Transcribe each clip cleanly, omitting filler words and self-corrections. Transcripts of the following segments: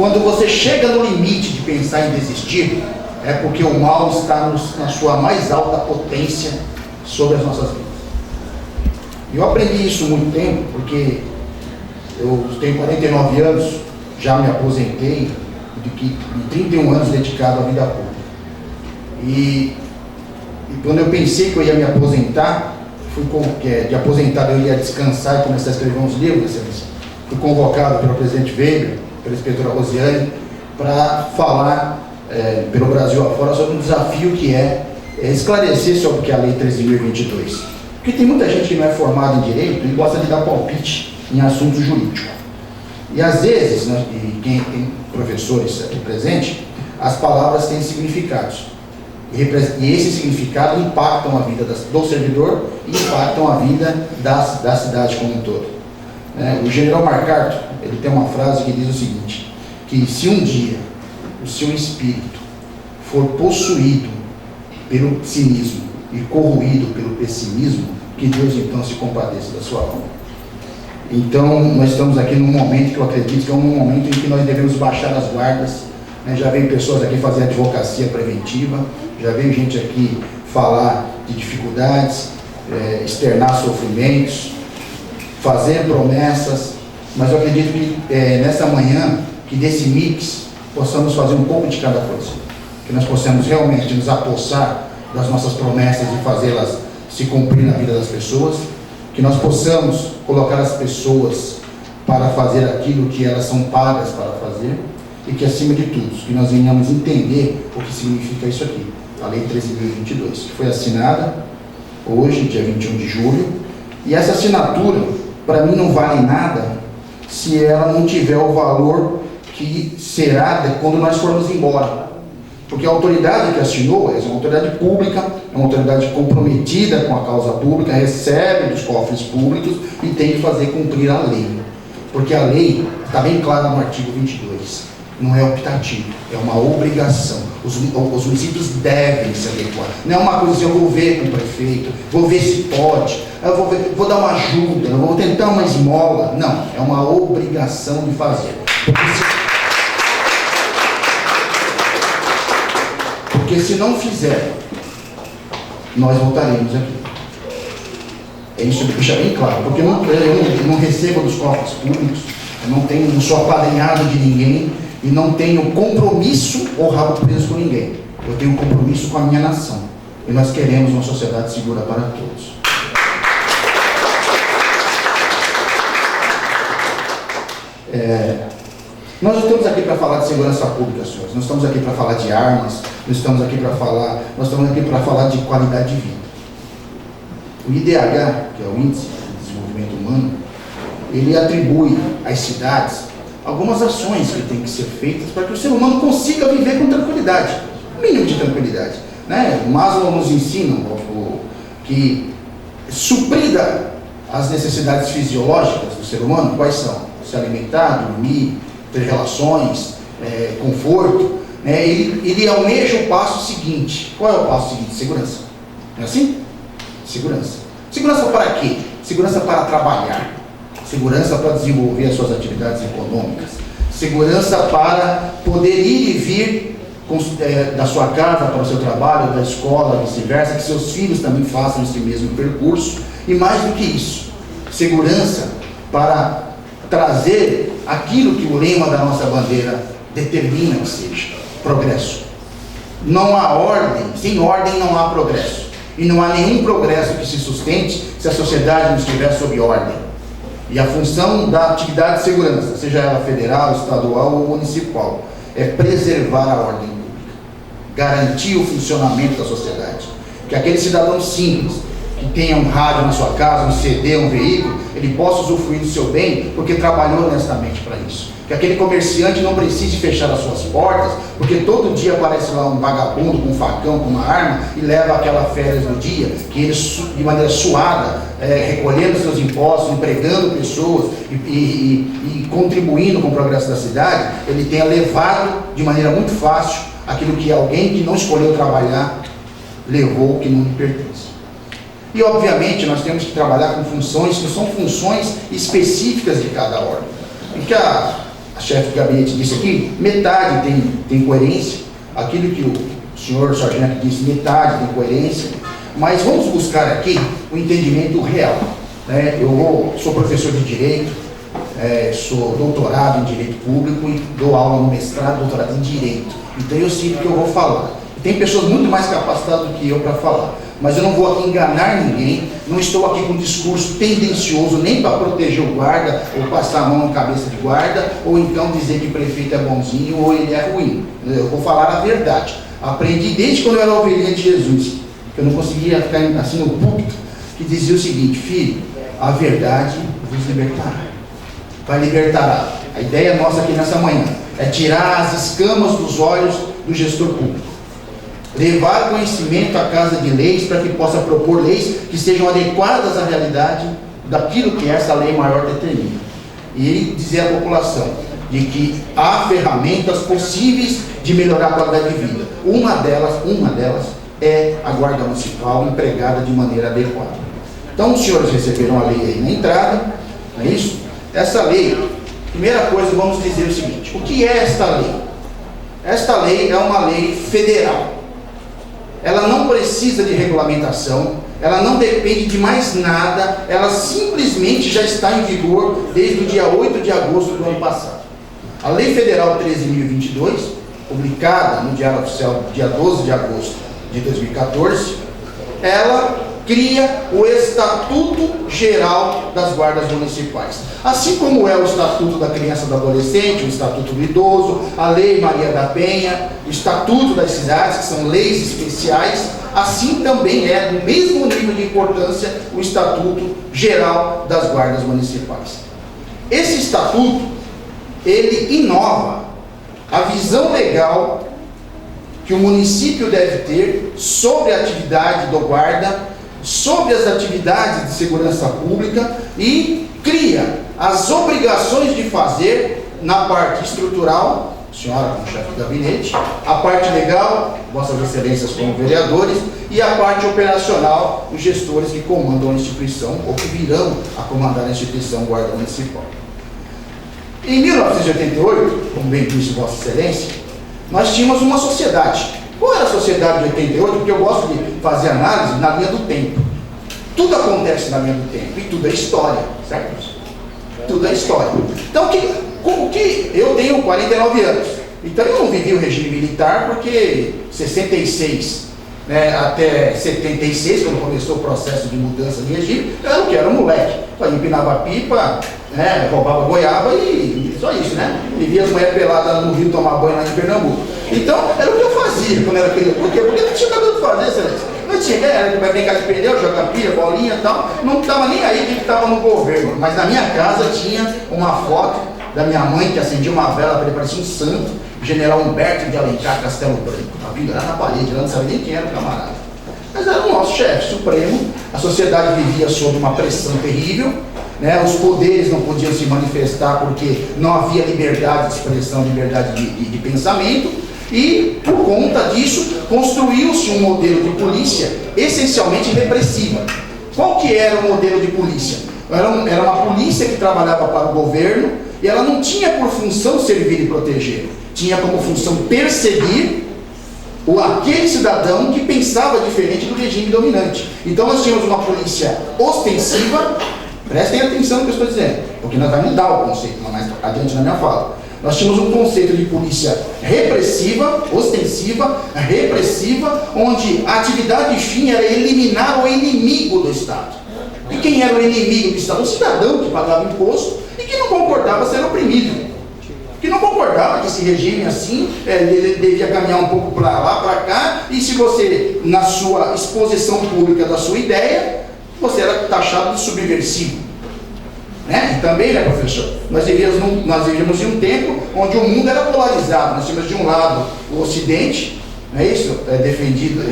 Quando você chega no limite de pensar em desistir, é porque o mal está na sua mais alta potência sobre as nossas vidas. E eu aprendi isso há muito tempo, porque eu tenho 49 anos, já me aposentei, de 31 anos dedicado à vida pública. E quando eu pensei que eu ia me aposentar, de aposentado eu ia descansar e começar a escrever uns livros, fui convocado pelo presidente Weber, pela inspetora Rosiane, para falar pelo Brasil afora sobre um desafio que é esclarecer sobre o que é a Lei 13.022. Porque tem muita gente que não é formada em direito e gosta de dar palpite em assuntos jurídicos. E às vezes, né, e quem tem professores aqui presentes, as palavras têm significados. E esse significado impactam a vida do servidor e impactam a vida da cidade como um todo. O general MacArthur, ele tem uma frase que diz o seguinte, que se um dia o seu espírito for possuído pelo cinismo e corroído pelo pessimismo, que Deus então se compadeça da sua alma. Então, nós estamos aqui num momento que eu acredito que é um momento em que nós devemos baixar as guardas. Já veio pessoas aqui fazer advocacia preventiva, já veio gente aqui falar de dificuldades, externar sofrimentos, fazer promessas, mas eu acredito que nessa manhã, que desse mix, possamos fazer um pouco de cada coisa. Que nós possamos realmente nos apossar das nossas promessas e fazê-las se cumprir na vida das pessoas, que nós possamos colocar as pessoas para fazer aquilo que elas são pagas para fazer, e que, acima de tudo, que nós venhamos entender o que significa isso aqui, a Lei 13.022, que foi assinada hoje, dia 21 de julho, e essa assinatura, para mim, não vale nada se ela não tiver o valor que será quando nós formos embora. Porque a autoridade que assinou é uma autoridade pública, é uma autoridade comprometida com a causa pública, recebe dos cofres públicos e tem que fazer cumprir a lei. Porque a lei está bem clara no artigo 22. Não é optativo, é uma obrigação. Os municípios devem se adequar. Não é uma coisa assim, eu vou ver com o prefeito, vou ver se pode, eu vou dar uma ajuda, eu vou tentar uma esmola. Não, é uma obrigação de fazer. Porque se não fizer, nós voltaremos aqui. É isso que deixa bem claro. Porque eu não recebo dos cofres públicos, eu não sou apadrinhado de ninguém, e não tenho compromisso ou rabo preso com ninguém. Eu tenho compromisso com a minha nação. E nós queremos uma sociedade segura para todos. Nós não estamos aqui para falar de segurança pública, senhores. Nós estamos aqui para falar de armas, nós estamos aqui para falar de qualidade de vida. O IDH, que é o Índice de Desenvolvimento Humano, ele atribui às cidades algumas ações que têm que ser feitas para que o ser humano consiga viver com tranquilidade, mínimo de tranquilidade. Maslow nos ensina que, suprida as necessidades fisiológicas do ser humano, quais são? Se alimentar, dormir, ter relações, conforto, ele almeja o passo seguinte. Qual é o passo seguinte? Segurança. Não é assim? Segurança. Segurança para quê? Segurança para trabalhar. Segurança para desenvolver as suas atividades econômicas. Segurança para poder ir e vir da sua casa para o seu trabalho, da escola, vice-versa, que seus filhos também façam esse mesmo percurso. E mais do que isso, segurança para trazer aquilo que o lema da nossa bandeira determina que seja: progresso. Não há ordem, sem ordem não há progresso. E não há nenhum progresso que se sustente se a sociedade não estiver sob ordem. E a função da atividade de segurança, seja ela federal, estadual ou municipal, é preservar a ordem pública, garantir o funcionamento da sociedade. Que aquele cidadão simples, que tenha um rádio na sua casa, um CD, um veículo, ele possa usufruir do seu bem, porque trabalhou honestamente para isso. Que aquele comerciante não precise fechar as suas portas, porque todo dia aparece lá um vagabundo com um facão, com uma arma, e leva aquela férias no dia, que ele, de maneira suada, recolhendo seus impostos, empregando pessoas e contribuindo com o progresso da cidade, ele tenha levado de maneira muito fácil aquilo que alguém que não escolheu trabalhar levou, que não lhe pertence. E, obviamente, nós temos que trabalhar com funções que são funções específicas de cada ordem. Porque a a chefe de gabinete disse aqui, metade tem coerência, aquilo que o senhor sargento disse, metade tem coerência, mas vamos buscar aqui o entendimento real. Né? Eu sou professor de Direito, sou doutorado em Direito Público e dou aula no mestrado, doutorado em Direito. Então eu sei o que eu vou falar. Tem pessoas muito mais capacitadas do que eu para falar, mas eu não vou aqui enganar ninguém, não estou aqui com um discurso tendencioso nem para proteger o guarda, ou passar a mão na cabeça de guarda, ou então dizer que o prefeito é bonzinho ou ele é ruim. Eu vou falar a verdade. Aprendi desde quando eu era ovelhinha de Jesus, que eu não conseguia ficar assim no púlpito, que dizia o seguinte: filho, a verdade vos libertará. Vai libertar. A ideia nossa aqui nessa manhã é tirar as escamas dos olhos do gestor público. Levar conhecimento à casa de leis para que possa propor leis que sejam adequadas à realidade daquilo que essa lei maior determina. E dizer à população de que há ferramentas possíveis de melhorar a qualidade de vida. Uma delas é a Guarda Municipal empregada de maneira adequada. Então os senhores receberam a lei aí na entrada, não é isso? Essa lei, primeira coisa, vamos dizer o seguinte: o que é esta lei? Esta lei é uma lei federal. Ela não precisa de regulamentação, ela não depende de mais nada, ela simplesmente já está em vigor desde o dia 8 de agosto do ano passado. A Lei Federal 13.022, publicada no Diário Oficial dia 12 de agosto de 2014, ela cria o Estatuto Geral das Guardas Municipais. Assim como é o Estatuto da Criança e do Adolescente, o Estatuto do Idoso, a Lei Maria da Penha, o Estatuto das Cidades, que são leis especiais, assim também é, do mesmo nível de importância, o Estatuto Geral das Guardas Municipais. Esse Estatuto, ele inova a visão legal que o município deve ter sobre a atividade do guarda, sobre as atividades de segurança pública e cria as obrigações de fazer na parte estrutural, senhora como chefe de gabinete, a parte legal, vossas excelências como vereadores, e a parte operacional, os gestores que comandam a instituição ou que virão a comandar a instituição Guarda Municipal. Em 1988, como bem disse vossa excelência, nós tínhamos uma sociedade. Qual era a sociedade de 88? Porque eu gosto de fazer análise na linha do tempo. Tudo acontece na linha do tempo e tudo é história, certo? Tudo é história. Então, eu tenho 49 anos, então eu não vivi o regime militar porque 66, né, até 76, quando começou o processo de mudança de regime, eu era um moleque. Eu empinava pipa, né, roubava goiaba e só isso, né? E via as mulheres peladas no rio tomar banho lá em Pernambuco. Então, era o que eu fazia quando era criança. Por quê? Porque não tinha nada para fazer, excelência. Não tinha, era vai brincar de pneu, jogar pilha, bolinha e tal. Não estava nem aí quem estava no governo. Mas na minha casa tinha uma foto da minha mãe que acendia uma vela para ele, parecia um santo, General Humberto de Alencar, Castelo Branco. Estava vindo lá na parede, ela não sabia nem quem era o camarada. Mas era o nosso chefe supremo. A sociedade vivia sob uma pressão terrível, né? Os poderes não podiam se manifestar porque não havia liberdade de expressão, liberdade de pensamento, e por conta disso construiu-se um modelo de polícia essencialmente repressiva. Qual que era o modelo de polícia? Era uma polícia que trabalhava para o governo e ela não tinha por função servir e proteger, tinha como função perseguir aquele cidadão que pensava diferente do regime dominante. Então nós tínhamos uma polícia ostensiva. Prestem atenção no que eu estou dizendo, porque nós vamos mudar o conceito mais adiante na minha fala. Nós tínhamos um conceito de polícia repressiva, ostensiva, repressiva, onde a atividade fim era eliminar o inimigo do Estado. E quem era o inimigo do Estado? O cidadão que pagava imposto e que não concordava ser oprimido. Que não concordava que esse regime assim, ele devia caminhar um pouco para lá, para cá, e se você, na sua exposição pública da sua ideia, você era taxado de subversivo. Né? E também, né, professor, nós vivíamos em um tempo onde o mundo era polarizado. Nós tínhamos de um lado o Ocidente, não é isso? Defendido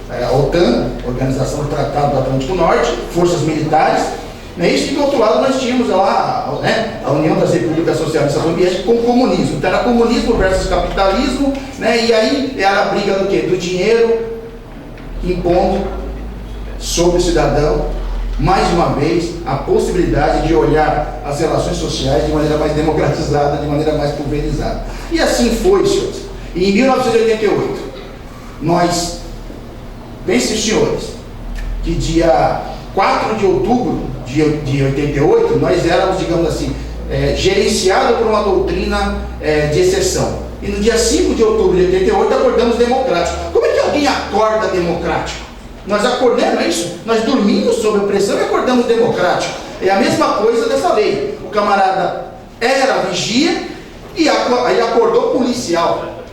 pela OTAN, Organização do Tratado do Atlântico Norte, forças militares, não é isso? E do outro lado nós tínhamos lá, né, a União das Repúblicas Socialistas Soviéticas com o comunismo. Então era comunismo versus capitalismo, né? E aí era a briga do quê? Do dinheiro impondo sobre o cidadão mais uma vez, a possibilidade de olhar as relações sociais de maneira mais democratizada, de maneira mais pulverizada. E assim foi, senhores. E em 1988, nós, pensem, senhores, que dia 4 de outubro de 88, nós éramos, digamos assim, gerenciados por uma doutrina de exceção. E no dia 5 de outubro de 88, acordamos democráticos. Como é que alguém acorda democrático? Nós acordamos, não é isso? Nós dormimos sob a pressão e acordamos democrático. É a mesma coisa dessa lei. O camarada era vigia e aí acordou policial.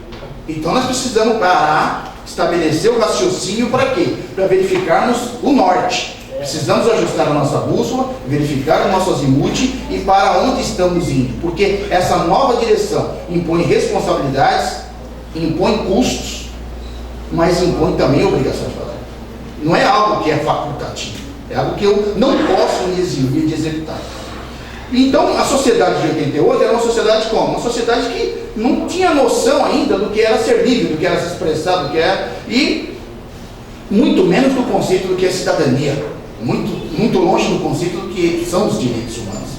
Então nós precisamos parar, estabelecer o raciocínio para quê? Para verificarmos o norte. Precisamos ajustar a nossa bússola, verificar o nosso azimuth e para onde estamos indo. Porque essa nova direção impõe responsabilidades, impõe custos, mas impõe também obrigações de fazer. Não é algo que é facultativo, é algo que eu não posso me eximir de executar. Então, a sociedade de 88 era uma sociedade como? Uma sociedade que não tinha noção ainda do que era ser livre, do que era se expressar, do que era, e muito menos do conceito do que é cidadania, muito longe do conceito do que são os direitos humanos.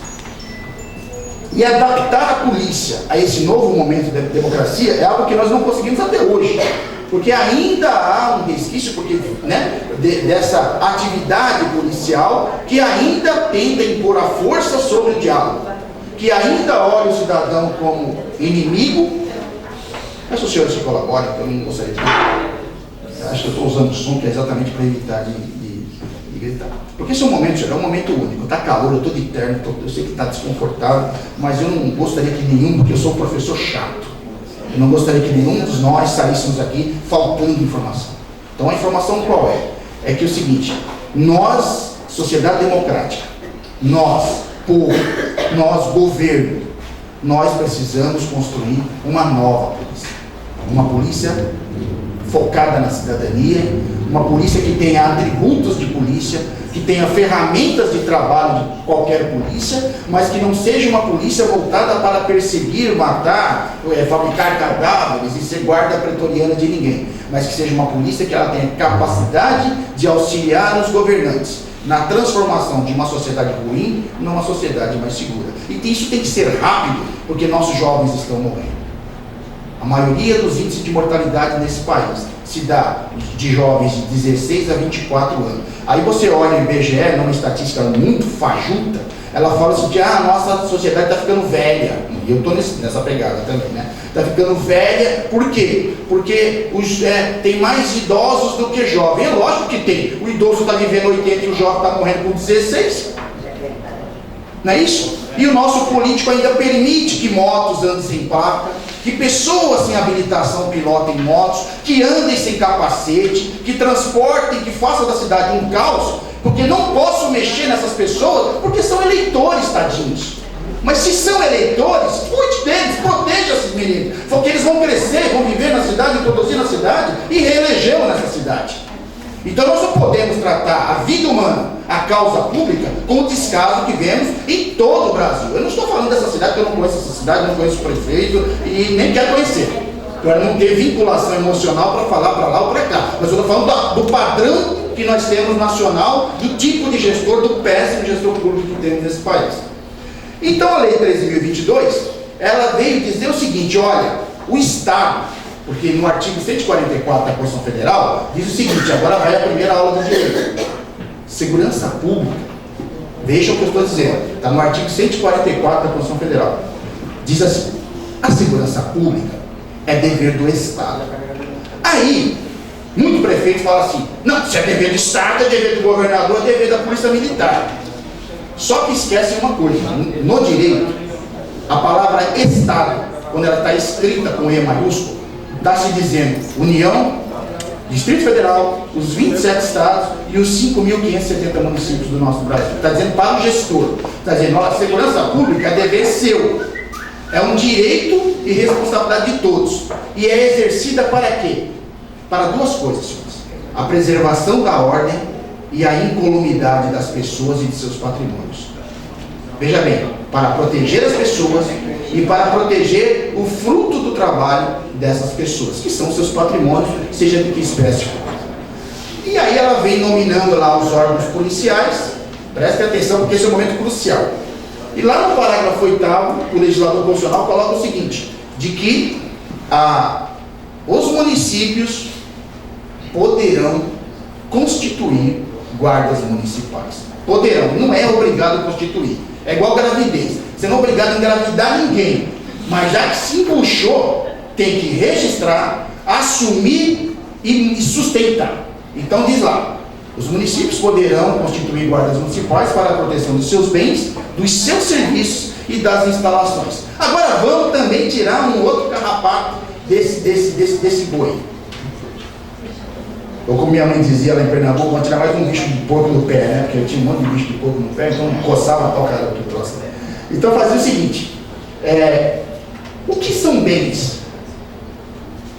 E adaptar a polícia a esse novo momento de democracia é algo que nós não conseguimos até hoje. Porque ainda há um resquício dessa atividade policial que ainda tenta impor a força sobre o diálogo, que ainda olha o cidadão como inimigo. Peço ao senhor se colabora, porque eu não gostaria de... Acho que eu estou usando o som que é exatamente para evitar de gritar. Porque esse é um momento, senhor, é um momento único. Está calor, eu estou de terno, eu sei que está desconfortável, mas eu não gostaria que nenhum, porque eu sou um professor chato. Eu não gostaria que nenhum de nós saíssemos aqui faltando informação. Então a informação qual é? É que é o seguinte, nós, sociedade democrática, nós, povo, nós, governo, nós precisamos construir uma nova polícia. Uma polícia focada na cidadania, uma polícia que tenha atributos de polícia, que tenha ferramentas de trabalho de qualquer polícia, mas que não seja uma polícia voltada para perseguir, matar, fabricar cadáveres e ser guarda pretoriana de ninguém, mas que seja uma polícia que ela tenha capacidade de auxiliar os governantes na transformação de uma sociedade ruim numa sociedade mais segura. E isso tem que ser rápido, porque nossos jovens estão morrendo. A maioria dos índices de mortalidade nesse país se dá de jovens de 16 a 24 anos. Aí você olha o IBGE, numa estatística muito fajuta, ela fala assim que a nossa sociedade está ficando velha. E eu estou nessa pegada também, né? Está ficando velha, por quê? Porque tem mais idosos do que jovens. É lógico que tem. O idoso está vivendo 80 e o jovem está morrendo com 16. Não é isso? E o nosso político ainda permite que motos andem sem placa, que pessoas sem habilitação pilotem motos, que andem sem capacete, que transportem, que façam da cidade um caos, porque não posso mexer nessas pessoas, porque são eleitores, tadinhos. Mas se são eleitores, cuide deles, proteja esses meninos, porque eles vão crescer, vão viver na cidade, introduzir na cidade e reelegê-lo nessa cidade. Então nós não podemos tratar a vida humana, a causa pública, com o descaso que vemos em todo o Brasil. Eu não estou falando dessa cidade, porque eu não conheço essa cidade, não conheço o prefeito e nem quero conhecer, para não ter vinculação emocional para falar para lá ou para cá. Mas eu estou falando do padrão que nós temos nacional, do tipo de gestor, do péssimo gestor público que temos nesse país. Então a Lei 13.022, ela veio dizer o seguinte, olha, o Estado, porque no artigo 144 da Constituição Federal, diz o seguinte, agora vai a primeira aula do direito. Segurança pública, vejam o que eu estou dizendo, está no artigo 144 da Constituição Federal. Diz assim, a segurança pública é dever do Estado. Aí, muito prefeito fala assim, não, se é dever do Estado, é dever do governador, é dever da Polícia Militar. Só que esquecem uma coisa, no direito, a palavra Estado, quando ela está escrita com E maiúsculo, está se dizendo União, Distrito Federal, os 27 estados e os 5.570 municípios do nosso Brasil. Está dizendo para o gestor, está dizendo, a segurança pública é dever seu, é um direito e responsabilidade de todos, e é exercida para quê? Para duas coisas, senhores: a preservação da ordem e a incolumidade das pessoas e de seus patrimônios. Veja bem, para proteger as pessoas e para proteger o fruto do trabalho dessas pessoas, que são seus patrimônios, seja de que espécie for. E aí ela vem nominando lá os órgãos policiais, Prestem atenção, porque esse é um momento crucial. E lá no parágrafo 8º, o legislador constitucional coloca o seguinte, de que os municípios poderão constituir guardas municipais. Poderão, não é obrigado a constituir. É igual gravidez. Você não é obrigado a engravidar ninguém, mas já que se embuchou, tem que registrar, assumir e sustentar. Então diz lá, os municípios poderão constituir guardas municipais para a proteção dos seus bens, dos seus serviços e das instalações. Agora vamos também tirar um outro carrapato desse boi. Ou como minha mãe dizia lá em Pernambuco, vamos tirar mais um bicho de porco no pé, né? Porque eu tinha um monte de bicho de porco no pé, então coçava a tocada do troço. Então fazia o seguinte, o que são bens?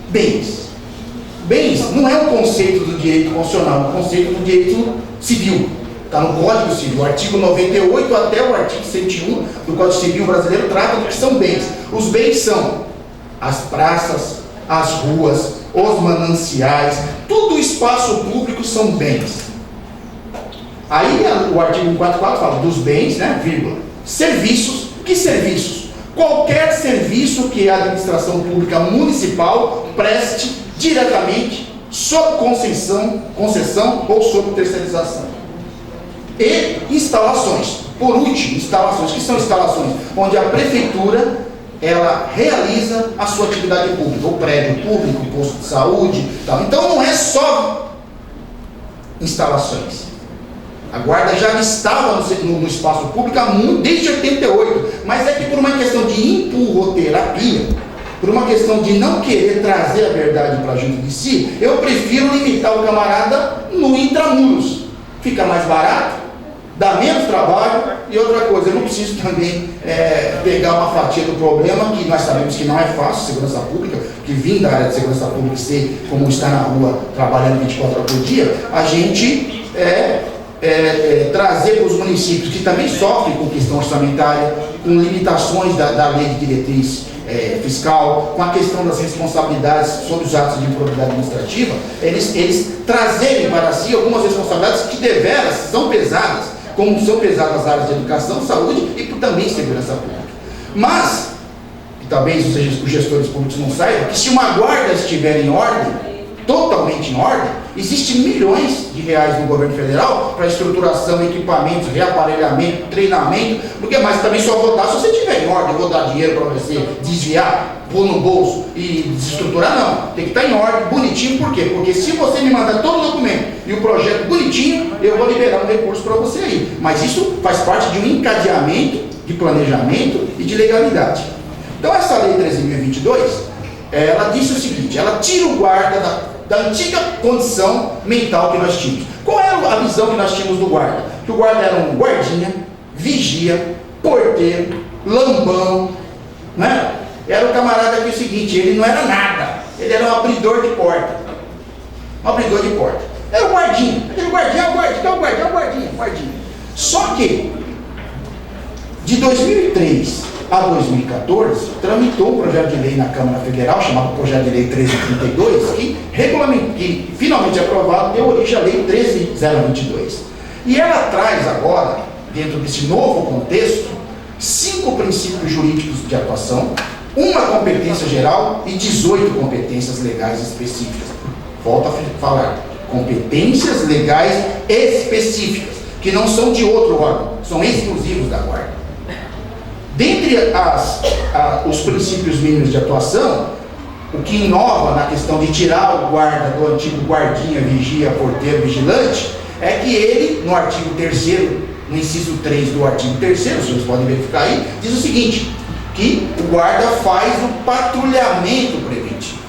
Bens. Bens não é um conceito do direito constitucional, é um conceito do direito civil. Está no Código Civil, o artigo 98 até o artigo 101 do Código Civil brasileiro trata do que são bens. Os bens são as praças, as ruas, os mananciais, todo o espaço público são bens. Aí o artigo 144 fala dos bens, né, vírgula, serviços. Que serviços? Qualquer serviço que a administração pública municipal preste diretamente, sob concessão ou sob terceirização. E instalações. Por último, instalações. Que são instalações? Onde a prefeitura ela realiza a sua atividade pública, o prédio público, o posto de saúde, tal. Então não é só instalações. A guarda já estava no espaço público desde 88, mas é que por uma questão de empurroterapia, por uma questão de não querer trazer a verdade para junto de si, eu prefiro limitar o camarada no intramuros. Fica mais barato, dá menos trabalho e outra coisa, eu não preciso também pegar uma fatia do problema, que nós sabemos que não é fácil, segurança pública, que vim da área de segurança pública ser como está na rua trabalhando 24 horas por dia, a gente trazer para os municípios que também sofrem com questão orçamentária, com limitações da lei de diretriz fiscal, com a questão das responsabilidades sobre os atos de improbidade administrativa, eles trazerem para si algumas responsabilidades que deveras são pesadas, como são pesadas as áreas de educação, saúde e também segurança pública. Mas, e talvez os gestores públicos não saibam, que se uma guarda estiver em ordem, totalmente em ordem, existem milhões de reais no governo federal para estruturação, equipamentos, reaparelhamento, treinamento, porque mais também só vou dar se você estiver em ordem. Eu vou dar dinheiro para você desviar, pôr no bolso e desestruturar, não. Tem que estar em ordem, bonitinho, por quê? Porque se você me mandar todo o documento e o projeto bonitinho, eu vou liberar um recurso para você aí. Mas isso faz parte de um encadeamento de planejamento e de legalidade. Então essa lei 13.022, ela disse o seguinte, ela tira o guarda da antiga condição mental que nós tínhamos. Qual era a visão que nós tínhamos do guarda? Que o guarda era um guardinha, vigia, porteiro, lambão, né? Era o camarada que é o seguinte, ele não era nada, ele era um abridor de porta. Um abridor de porta. Era o guardinha, aquele guardinha é o guardinha. Só que, de 2003 a 2014, tramitou um projeto de lei na Câmara Federal, chamado Projeto de Lei 1332, que finalmente aprovado, deu origem à Lei 13.022. E ela traz agora, dentro desse novo contexto, 5 princípios jurídicos de atuação, uma competência geral e 18 competências legais específicas. Volto a falar, competências legais específicas, que não são de outro órgão, são exclusivos da Guarda. Dentre os princípios mínimos de atuação, o que inova na questão de tirar o guarda do antigo guardinha, vigia, porteiro, vigilante, é que ele, no artigo 3º, no inciso 3 do artigo 3º, os senhores podem verificar aí, diz o seguinte, que o guarda faz o patrulhamento preventivo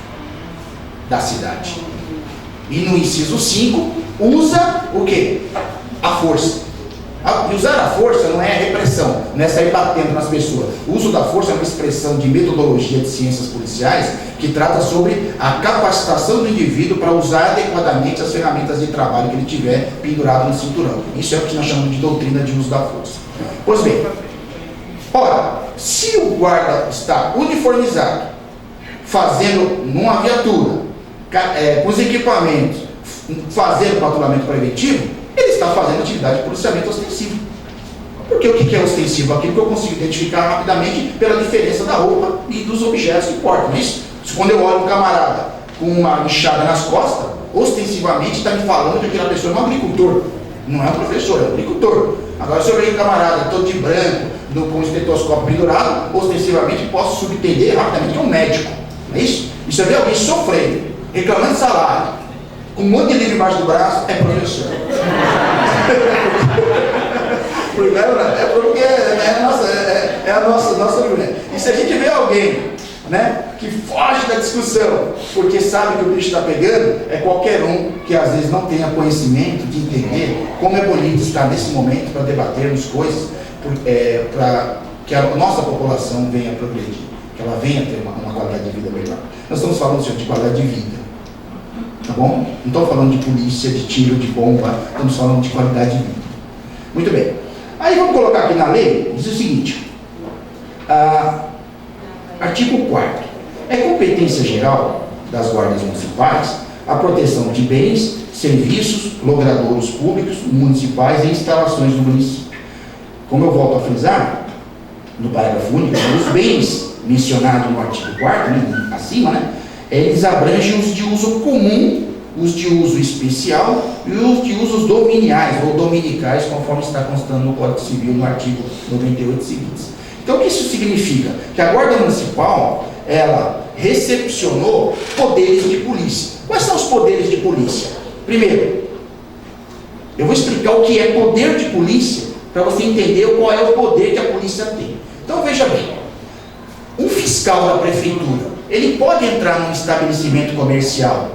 da cidade. E no inciso 5, usa o quê? A força. Usar a força não é repressão, não é sair batendo nas pessoas. O uso da força é uma expressão de metodologia de ciências policiais que trata sobre a capacitação do indivíduo para usar adequadamente as ferramentas de trabalho que ele tiver pendurado no cinturão. Isso é o que nós chamamos de doutrina de uso da força. Pois bem, ora, se o guarda está uniformizado, fazendo numa viatura, com os equipamentos, fazendo patrulhamento preventivo, ele está fazendo atividade de policiamento ostensivo. Porque o que é ostensivo? Aquilo que eu consigo identificar rapidamente pela diferença da roupa e dos objetos que portam. Não é isso? Quando eu olho um camarada com uma enxada nas costas, ostensivamente está me falando que aquela pessoa é um agricultor. Não é um professor, é um agricultor. Agora, se eu vejo um camarada todo de branco, com um estetoscópio pendurado, ostensivamente posso subentender rapidamente que é um médico. Não é isso? E se eu ver alguém sofrendo, reclamando de salário, com um monte de livro embaixo do braço, é professor. É porque é a nossa mulher. E se a gente vê alguém, né, que foge da discussão porque sabe que o bicho está pegando, é qualquer um que às vezes não tenha conhecimento de entender como é bonito estar nesse momento para debatermos coisas, para que a nossa população venha progredir, que ela venha ter uma qualidade de vida melhor. Nós estamos falando, senhor, de qualidade de vida, tá bom? Não estamos falando de polícia, de tiro, de bomba, estamos falando de qualidade de vida. Muito bem. Aí vamos colocar aqui na lei, diz o seguinte, artigo 4º, é competência geral das guardas municipais a proteção de bens, serviços, logradouros públicos, municipais e instalações do município. Como eu volto a frisar, no parágrafo único, os bens mencionados no artigo 4º, acima, né, eles abrangem os de uso comum, os de uso especial e os de usos dominiais ou dominicais, conforme está constando no Código Civil, no artigo 98 seguintes. Então, o que isso significa? Que a Guarda Municipal, ela recepcionou poderes de polícia. Quais são os poderes de polícia? Primeiro, eu vou explicar o que é poder de polícia, para você entender qual é o poder que a polícia tem. Então, veja bem, um fiscal da prefeitura, ele pode entrar num estabelecimento comercial,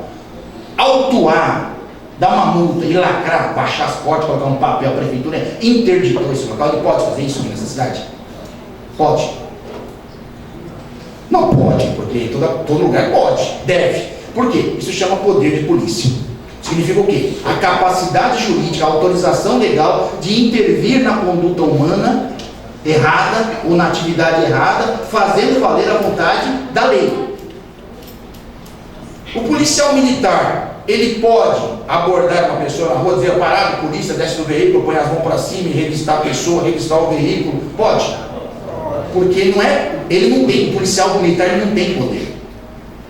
autuar, dar uma multa e lacrar, baixar as portas, colocar um papel, a prefeitura interditou esse local, ele pode fazer isso aqui nessa cidade? Pode? Não pode, porque todo lugar pode, deve. Por quê? Isso chama poder de polícia. Significa o quê? A capacidade jurídica, a autorização legal de intervir na conduta humana errada ou na atividade errada, fazendo valer a vontade da lei. O policial militar, ele pode abordar uma pessoa na rua, dizer, parado, polícia, desce do veículo, põe as mãos para cima e revistar a pessoa, revistar o veículo? Pode. Porque ele não tem, o policial militar ele não tem poder.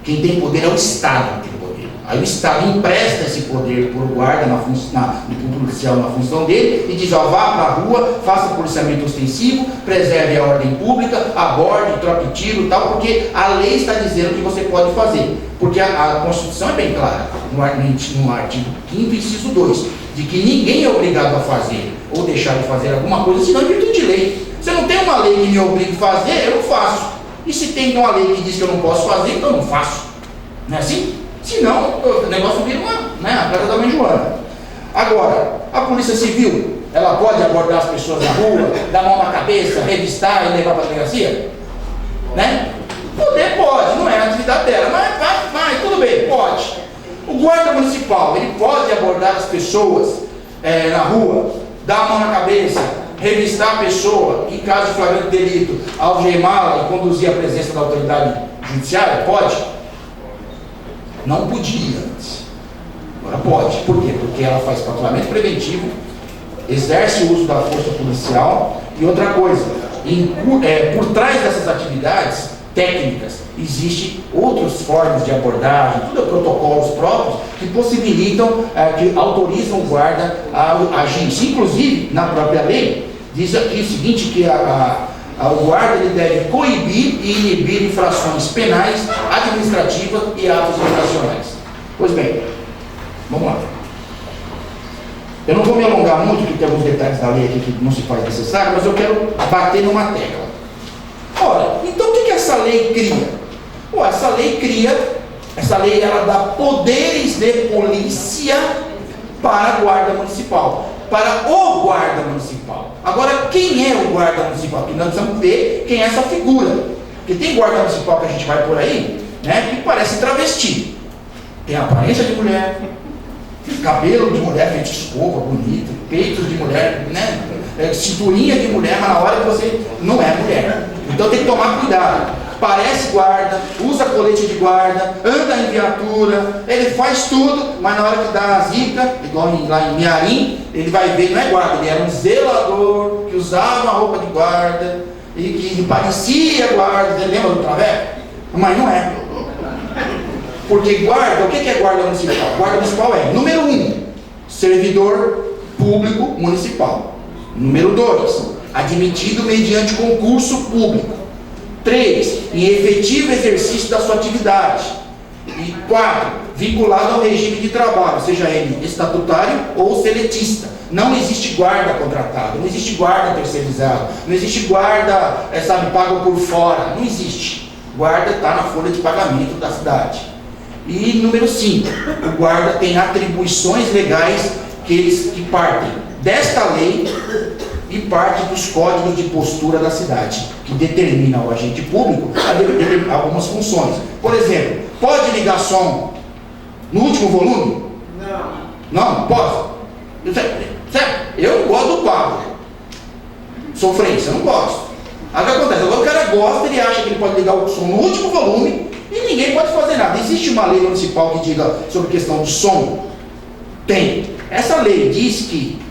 Quem tem poder é o Estado que tem poder. Aí o Estado empresta esse poder para o guarda, para o policial na função dele, e diz, ó, vá para a rua, faça policiamento ostensivo, preserve a ordem pública, aborde, troque tiro e tal, porque a lei está dizendo que você pode fazer. Porque a Constituição é bem clara, no artigo 5º, inciso 2, de que ninguém é obrigado a fazer ou deixar de fazer alguma coisa, senão em virtude de lei. Se eu não tenho uma lei que me obrigue a fazer, eu não faço. E se tem uma lei que diz que eu não posso fazer, então eu não faço. Não é assim? Senão, o negócio vira a casa da mãe Joana. Agora, a Polícia Civil, ela pode abordar as pessoas na rua, dar a mão na cabeça, revistar e levar para a delegacia? Né? Poder pode, não é a atividade dela, mas tudo bem, pode. O guarda municipal, ele pode abordar as pessoas na rua, dar a mão na cabeça, revistar a pessoa, em caso de flagrante delito, algemá-la e conduzir à presença da autoridade judiciária? Pode? Não podia antes. Agora pode. Por quê? Porque ela faz patrulhamento preventivo, exerce o uso da força policial e outra coisa, por trás dessas atividades técnicas, existem outras formas de abordagem, tudo protocolos próprios que possibilitam, que autorizam o guarda a agir. Inclusive, na própria lei, diz aqui o seguinte, que o guarda ele deve coibir e inibir infrações penais, administrativas e atos infracionais. Pois bem, vamos lá. Eu não vou me alongar muito, porque tem alguns detalhes da lei aqui que não se faz necessário, mas eu quero bater numa tecla. Ora, então o que essa lei cria? Essa lei ela dá poderes de polícia para a guarda municipal, para o guarda municipal. Agora, quem é o guarda municipal? Porque nós precisamos ver quem é essa figura. Porque tem guarda municipal que a gente vai por aí, né, que parece travesti. Tem aparência de mulher, cabelo de mulher feito de escova, bonito, peitos de mulher, né, cinturinha de mulher, mas na hora que você não é mulher. Então tem que tomar cuidado. parece guarda, usa colete de guarda, anda em viatura, ele faz tudo, mas na hora que dá a zica, igual lá em Miarim, ele vai ver, não é guarda, ele era um zelador que usava uma roupa de guarda e que parecia guarda. Você lembra do Traveco? Mas não é. Porque guarda, o que é guarda municipal? Guarda municipal é, número 1, servidor público municipal. Número 2, admitido mediante concurso público. 3, em efetivo exercício da sua atividade. E 4, vinculado ao regime de trabalho, seja ele estatutário ou seletista. Não existe guarda contratado, não existe guarda terceirizado, não existe guarda, pago por fora, não existe. Guarda está na folha de pagamento da cidade. E número 5, o guarda tem atribuições legais que partem desta lei e parte dos códigos de postura da cidade, que determina ao agente público algumas funções. Por exemplo, pode ligar som no último volume? Não. Não? Pode? Eu não gosto do Pablo. Sofrência, eu não gosto. Aí o que acontece? Agora o cara gosta, ele acha que ele pode ligar o som no último volume e ninguém pode fazer nada. Existe uma lei municipal que diga sobre questão do som? Tem. Essa lei diz que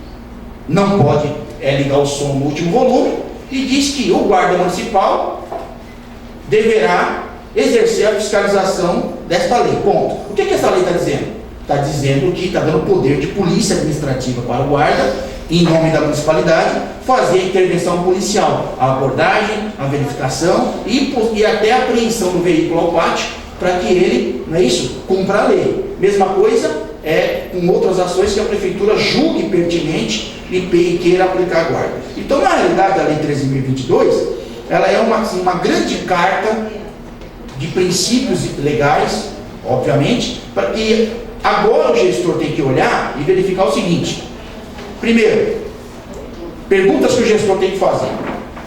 não pode ligar o som no último volume e diz que o guarda municipal deverá exercer a fiscalização desta lei. Ponto. O que essa lei está dizendo? Está dizendo que está dando poder de polícia administrativa para o guarda, em nome da municipalidade, fazer a intervenção policial, a abordagem, a verificação e até a apreensão do veículo ao pátio, para que ele, não é isso, cumpra a lei. Mesma coisa com outras ações que a prefeitura julgue pertinente e queira aplicar a guarda. Então, na realidade, a Lei 13.022, ela é uma grande carta de princípios legais, obviamente, para que agora o gestor tem que olhar e verificar o seguinte. Primeiro, perguntas que o gestor tem que fazer.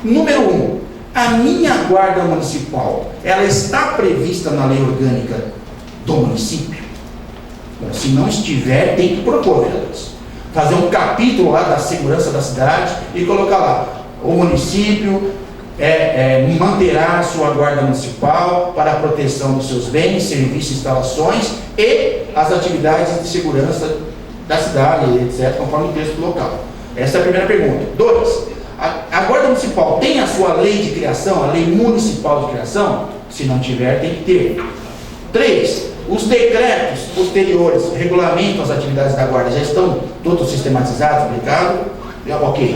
Número 1, a minha guarda municipal, ela está prevista na lei orgânica do município? Bom, se não estiver, tem que propor, vereadores. Fazer um capítulo lá da segurança da cidade e colocar lá, o município manterá a sua guarda municipal para a proteção dos seus bens, serviços, instalações e as atividades de segurança da cidade, etc., conforme o texto local. Essa é a primeira pergunta. 2, a guarda municipal tem a sua lei de criação, a lei municipal de criação? Se não tiver, tem que ter. 3, os decretos posteriores regulamentam as atividades da guarda, já estão todos sistematizados, aplicados? Ok.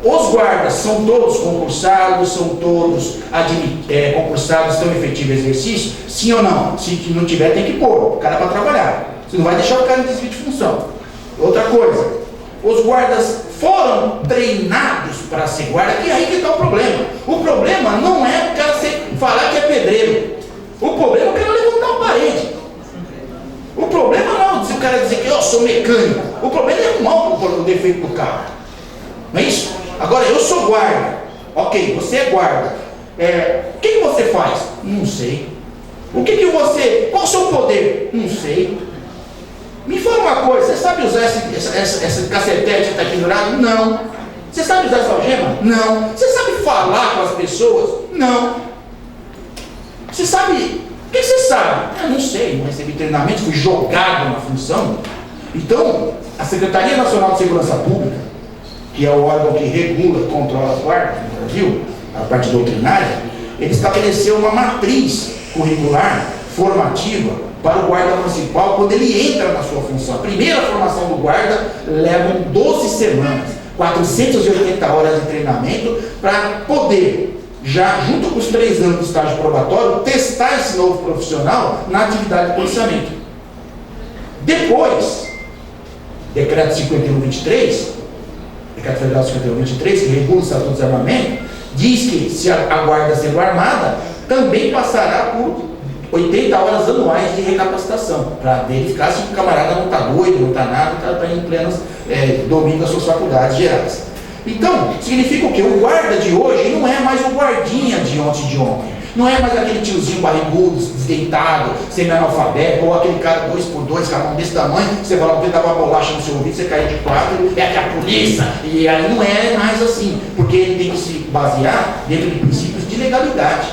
Os guardas são todos concursados, são todos concursados, estão em efetivo exercício? Sim ou não? Se não tiver, tem que pôr o cara para trabalhar. Você não vai deixar o cara em desvio de função. Outra coisa, os guardas foram treinados para ser guarda, e aí que está o problema. O problema não é o cara falar que é pedreiro. O problema é o cara levantar uma parede. O problema não é se o cara dizer que eu sou mecânico. O problema é arrumar o defeito do carro. Não é isso? Agora, eu sou guarda. Ok, você é guarda. O que você faz? Não sei. Qual o seu poder? Não sei. Me fala uma coisa, você sabe usar esse cacetete que está pendurado? Não. Você sabe usar essa algema? Não. Você sabe falar com as pessoas? Não. Você sabe? O que você sabe? Eu não sei, não recebi treinamento, fui jogado na função. Então, a Secretaria Nacional de Segurança Pública, que é o órgão que regula e controla as guardas no Brasil, a parte doutrinária, ele estabeleceu uma matriz curricular formativa para o guarda municipal quando ele entra na sua função. A primeira formação do guarda leva 12 semanas, 480 horas de treinamento para poder, já junto com os 3 anos do estágio probatório, testar esse novo profissional na atividade de policiamento. Depois, decreto 5123, decreto federal 5123, que regula o estatuto de desarmamento, diz que se a guarda sendo armada, também passará por 80 horas anuais de recapacitação, para verificar se o camarada não está doido, não está nada, está em plenos domínio das suas faculdades gerais. Então, significa o quê? O guarda de hoje não é mais o guardinha de ontem. Não é mais aquele tiozinho barrigudo, desdeitado, semi-analfabeto, ou aquele cara 2x2, com a mão desse tamanho, você vai lá ver, dava uma bolacha no seu ouvido, você cai de 4, é aqui a polícia. E aí não é mais assim, porque ele tem que se basear dentro de princípios de legalidade.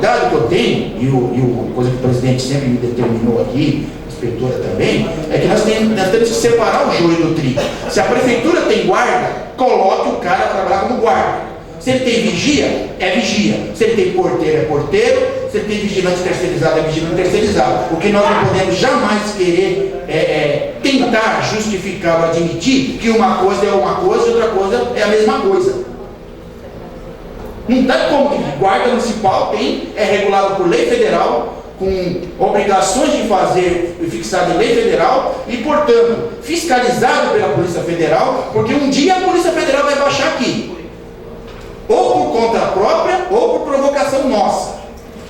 cuidado que eu tenho, e coisa que o presidente sempre me determinou aqui, a inspetora também, é que nós temos que separar o joio do trigo. Se a prefeitura tem guarda, coloque o cara para trabalhar como guarda. Se ele tem vigia, é vigia. Se ele tem porteiro, é porteiro. Se ele tem vigilante terceirizado, é vigilante terceirizado. O que nós não podemos jamais querer tentar justificar ou admitir que uma coisa é uma coisa e outra coisa é a mesma coisa. Não tem como que guarda municipal é regulado por lei federal, com obrigações de fazer e fixado em lei federal e, portanto, fiscalizado pela Polícia Federal, porque um dia a Polícia Federal vai baixar aqui. Ou por conta própria, ou por provocação nossa.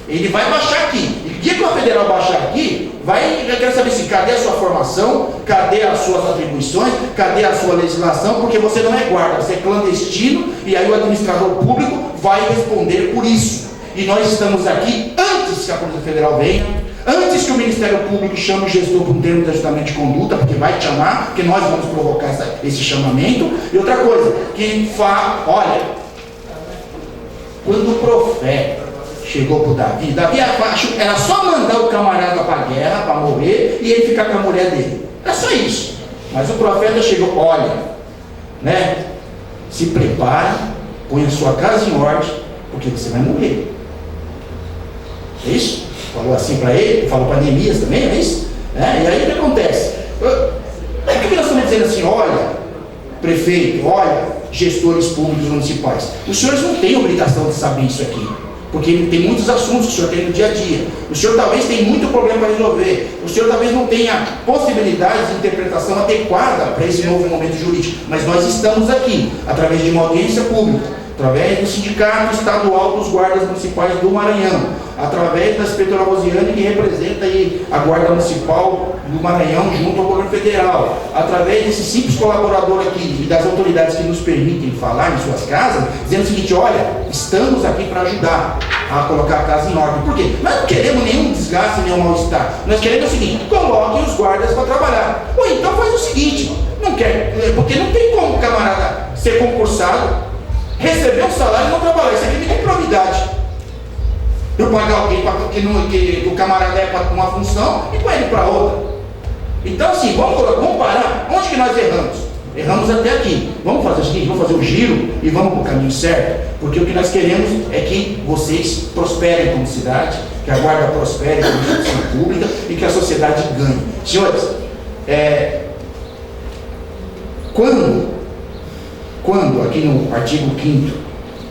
Ele vai baixar aqui. E o dia que a federal baixar aqui, eu quero saber assim, cadê a sua formação, cadê as suas atribuições, cadê a sua legislação, porque você não é guarda, você é clandestino, e aí o administrador público vai responder por isso. E nós estamos aqui antes que a Polícia Federal venha, antes que o Ministério Público chame o gestor para um termo de ajustamento de conduta, porque vai te chamar, porque nós vamos provocar esse chamamento. E outra coisa, que fala, olha, quando o profeta chegou para o Davi era só mandar o camarada para a guerra, para morrer, e ele ficar com a mulher dele. Era só isso. Mas o profeta chegou, olha, né? Se prepara, põe a sua casa em ordem, porque você vai morrer. É isso? Falou assim para ele, falou para Neemias também, é isso? E aí o que acontece? Por que nós estamos dizendo assim, olha, prefeito, olha, gestores públicos municipais, os senhores não têm obrigação de saber isso aqui, porque tem muitos assuntos que o senhor tem no dia a dia, o senhor talvez tenha muito problema para resolver, o senhor talvez não tenha possibilidade de interpretação adequada para esse novo momento jurídico, mas nós estamos aqui, através de uma audiência pública, através do Sindicato Estadual dos Guardas Municipais do Maranhão, através da inspetora Rosiane, que representa aí a Guarda Municipal do Maranhão junto ao governo federal, através desse simples colaborador aqui e das autoridades que nos permitem falar em suas casas, dizendo o seguinte, olha, estamos aqui para ajudar a colocar a casa em ordem. Por quê? Nós não queremos nenhum desgaste, nenhum mal-estar. Nós queremos o seguinte, coloquem os guardas para trabalhar. Ou então faz o seguinte, não quer, porque não tem como o camarada ser concursado, receber um salário e não trabalhar. Isso aqui é improbidade. Eu pagar alguém que o camarada é para uma função e com ele para outra. Então assim, vamos parar. Onde que nós erramos? Erramos até aqui. Vamos fazer o seguinte, vamos fazer o giro e vamos para o caminho certo. Porque o que nós queremos é que vocês prosperem como cidade, que a guarda prospere como instituição pública e que a sociedade ganhe. Senhores, quando aqui no artigo 5º,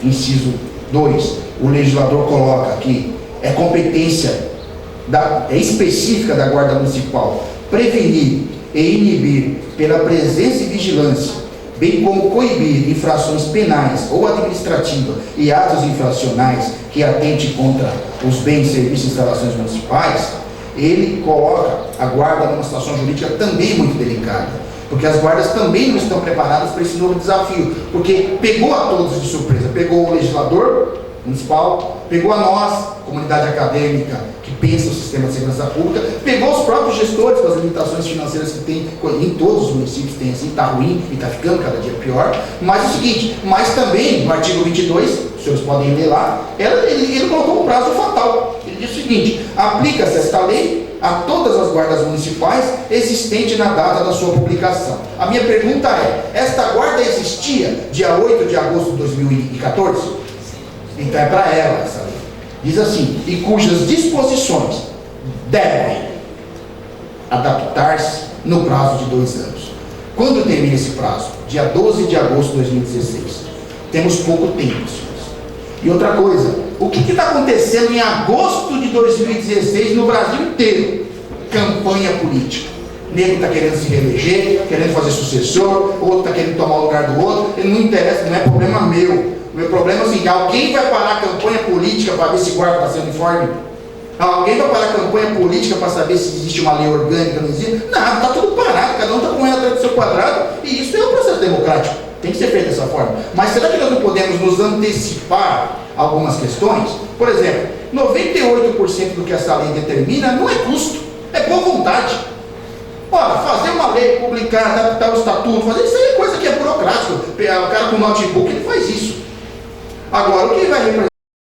inciso 2, o legislador coloca aqui, é competência específica da Guarda Municipal prevenir e inibir pela presença e vigilância, bem como coibir infrações penais ou administrativas e atos infracionais que atente contra os bens, serviços e instalações municipais, ele coloca a guarda numa situação jurídica também muito delicada, porque as guardas também não estão preparadas para esse novo desafio, porque pegou a todos de surpresa, pegou o legislador municipal, pegou a nós, comunidade acadêmica que pensa o sistema de segurança pública, pegou os próprios gestores com as limitações financeiras que tem em todos os municípios, tem assim, está ruim e está ficando cada dia pior, mas é o seguinte, mas também no artigo 22, os senhores podem ler lá, ele colocou um prazo fatal, ele diz o seguinte, aplica-se esta lei a todas as guardas municipais existente na data da sua publicação. A minha pergunta é, esta guarda existia dia 8 de agosto de 2014? Então é para ela essa lei. Diz assim, e cujas disposições devem adaptar-se no prazo de 2 anos. Quando termina esse prazo? Dia 12 de agosto de 2016. Temos pouco tempo, senhores. E outra coisa, o que está acontecendo em agosto de 2016 no Brasil inteiro? Campanha política. O nego está querendo se reeleger, querendo fazer sucessor, o outro está querendo tomar o lugar do outro, ele não interessa, não é problema meu. O meu problema é o seguinte, alguém vai parar a campanha política para ver se guarda está sendo uniforme? Alguém vai parar a campanha política para saber se existe uma lei orgânica, não existe? Não, está tudo parado, cada um está correndo atrás do seu quadrado, e isso é um processo democrático, tem que ser feito dessa forma. Mas será que nós não podemos nos antecipar algumas questões? Por exemplo, 98% do que essa lei determina não é custo, é boa vontade. Ora, fazer uma lei, publicar, adaptar o estatuto, fazer isso aí é coisa que é burocrática. O cara com notebook, ele faz isso. Agora, o que vai representar